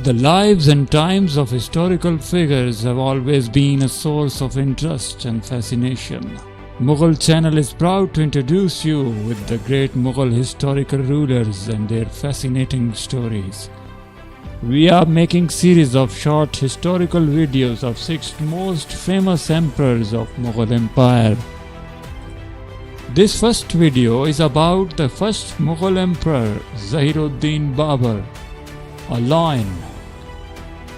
The lives and times of historical figures have always been a source of interest and fascination. Mughal Channel is proud to introduce you with the great Mughal historical rulers and their fascinating stories. We are making series of short historical videos of 6 most famous emperors of Mughal Empire. This first video is about the first Mughal emperor, Zahiruddin Babur, a lion.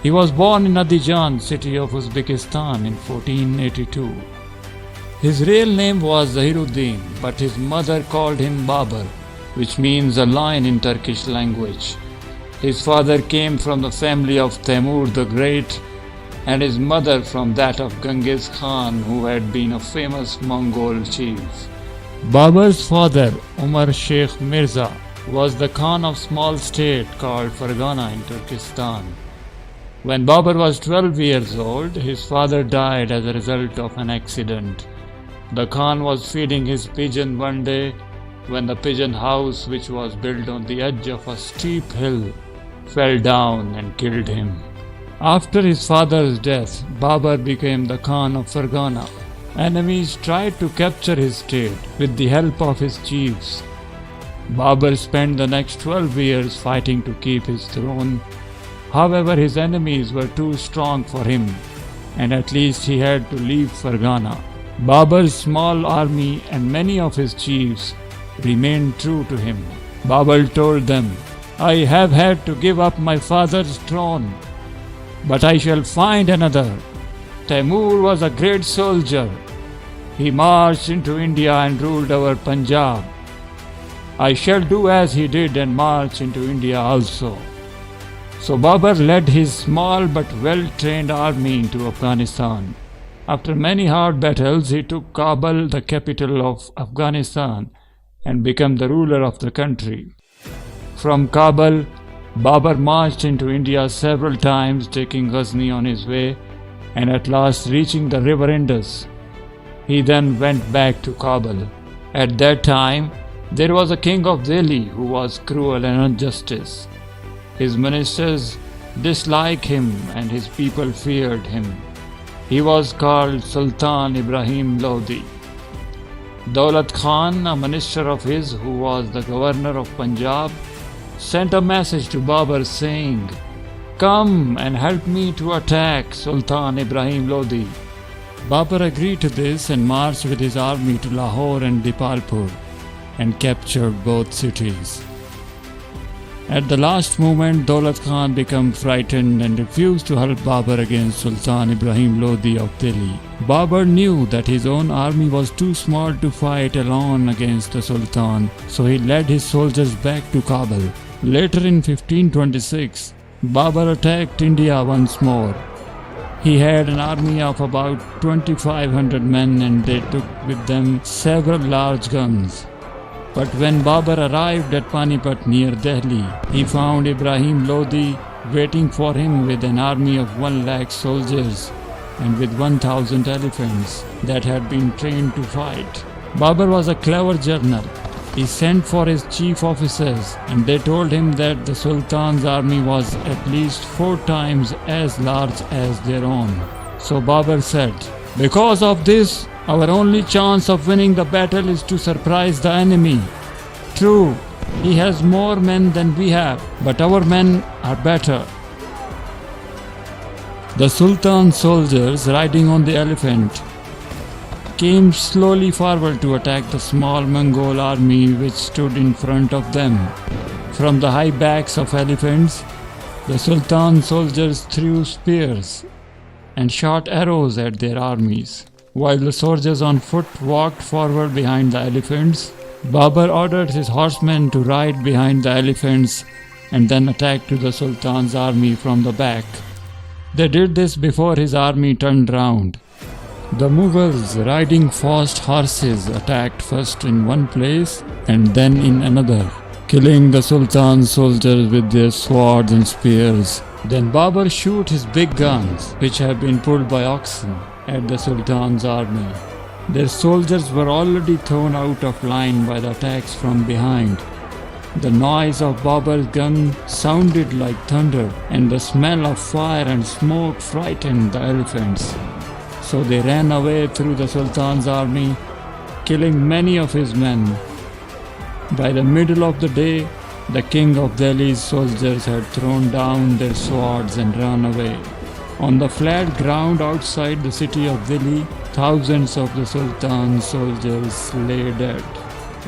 He was born in Andijan, city of Uzbekistan in 1482. His real name was Zahiruddin, but his mother called him Babur, which means a lion in Turkish language. His father came from the family of Temur the Great, and his mother from that of Genghis Khan, who had been a famous Mongol chief. Babur's father, Sheikh Mirza, was the Khan of small state called Fargana in Turkestan. When Babur was 12 years old, his father died as a result of an accident. The Khan was feeding his pigeon one day when the pigeon house, which was built on the edge of a steep hill, fell down and killed him. After his father's death, Babur became the Khan of Fargana. Enemies tried to capture his state with the help of his chiefs. Babur spent the next 12 years fighting to keep his throne. However, his enemies were too strong for him, and at least he had to leave Fargana. Babur's small army and many of his chiefs remained true to him. Babur told them, "I have had to give up my father's throne, but I shall find another. Temur was a great soldier. He marched into India and ruled over Punjab. I shall do as he did and march into India also." So Babur led his small but well-trained army into Afghanistan. After many hard battles, he took Kabul, the capital of Afghanistan, and became the ruler of the country. From Kabul, Babur marched into India several times, taking Ghazni on his way, and at last reaching the river Indus. He then went back to Kabul. At that time, there was a king of Delhi who was cruel and unjust. His ministers disliked him and his people feared him. He was called Sultan Ibrahim Lodi. Daulat Khan, a minister of his who was the governor of Punjab, sent a message to Babur saying, "Come and help me to attack Sultan Ibrahim Lodi." Babur agreed to this and marched with his army to Lahore and Dipalpur and captured both cities. At the last moment, Daulat Khan became frightened and refused to help Babur against Sultan Ibrahim Lodi of Delhi. Babur knew that his own army was too small to fight alone against the Sultan, so he led his soldiers back to Kabul. Later in 1526, Babur attacked India once more. He had an army of about 2,500 men and they took with them several large guns. But when Babur arrived at Panipat near Delhi, he found Ibrahim Lodi waiting for him with an army of 1 lakh soldiers and with 1,000 elephants that had been trained to fight. Babur was a clever general. He sent for his chief officers and they told him that the Sultan's army was at least 4 times as large as their own. So Babur said, "Because of this, our only chance of winning the battle is to surprise the enemy. True, he has more men than we have, but our men are better." The Sultan's soldiers, riding on the elephant, came slowly forward to attack the small Mongol army which stood in front of them. From the high backs of elephants, the Sultan's soldiers threw spears and shot arrows at their armies. While the soldiers on foot walked forward behind the elephants, Babur ordered his horsemen to ride behind the elephants and then attack to the Sultan's army from the back. They did this before his army turned round. The Mughals, riding fast horses, attacked first in one place and then in another, killing the Sultan's soldiers with their swords and spears. Then Babur shoot his big guns, which had been pulled by oxen, at the Sultan's army. Their soldiers were already thrown out of line by the attacks from behind. The noise of Babur's gun sounded like thunder, and the smell of fire and smoke frightened the elephants. So they ran away through the Sultan's army, killing many of his men. By the middle of the day, the king of Delhi's soldiers had thrown down their swords and run away. On the flat ground outside the city of Delhi, thousands of the Sultan's soldiers lay dead.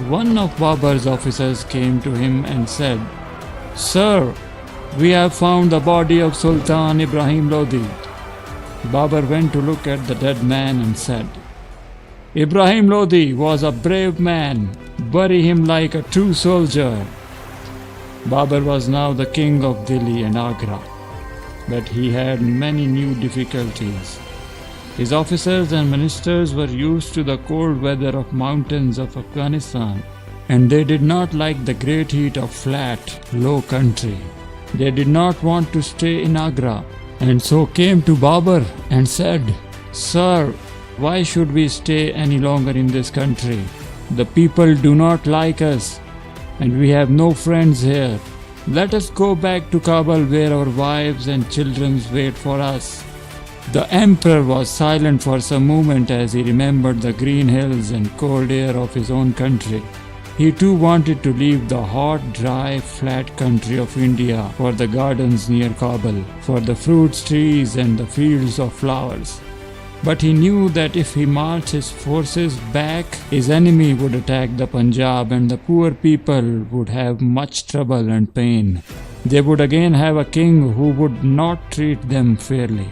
One of Babur's officers came to him and said, "Sir, we have found the body of Sultan Ibrahim Lodi." Babur went to look at the dead man and said, "Ibrahim Lodi was a brave man. Bury him like a true soldier." Babur was now the king of Delhi and Agra, but he had many new difficulties. His officers and ministers were used to the cold weather of mountains of Afghanistan, and they did not like the great heat of flat, low country. They did not want to stay in Agra, and so came to Babur and said, "Sir, why should we stay any longer in this country? The people do not like us, and we have no friends here. Let us go back to Kabul where our wives and children wait for us." The emperor was silent for some moment as he remembered the green hills and cold air of his own country. He too wanted to leave the hot, dry, flat country of India for the gardens near Kabul, for the fruits trees and the fields of flowers. But he knew that if he marched his forces back, his enemy would attack the Punjab and the poor people would have much trouble and pain. They would again have a king who would not treat them fairly.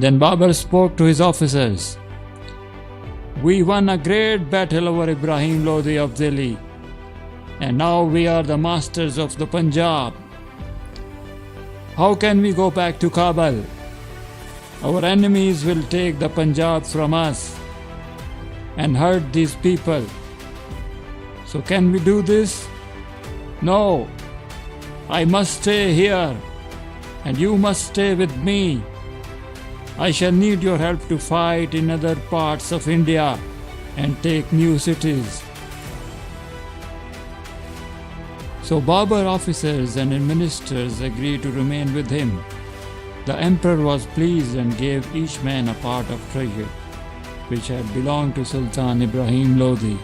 Then Babur spoke to his officers. "We won a great battle over Ibrahim Lodi of Delhi, and now we are the masters of the Punjab. How can we go back to Kabul? Our enemies will take the Punjab from us and hurt these people. So can we do this? No. I must stay here, and you must stay with me. I shall need your help to fight in other parts of India and take new cities." So Babur officers and ministers agreed to remain with him. The emperor was pleased and gave each man a part of treasure, which had belonged to Sultan Ibrahim Lodi.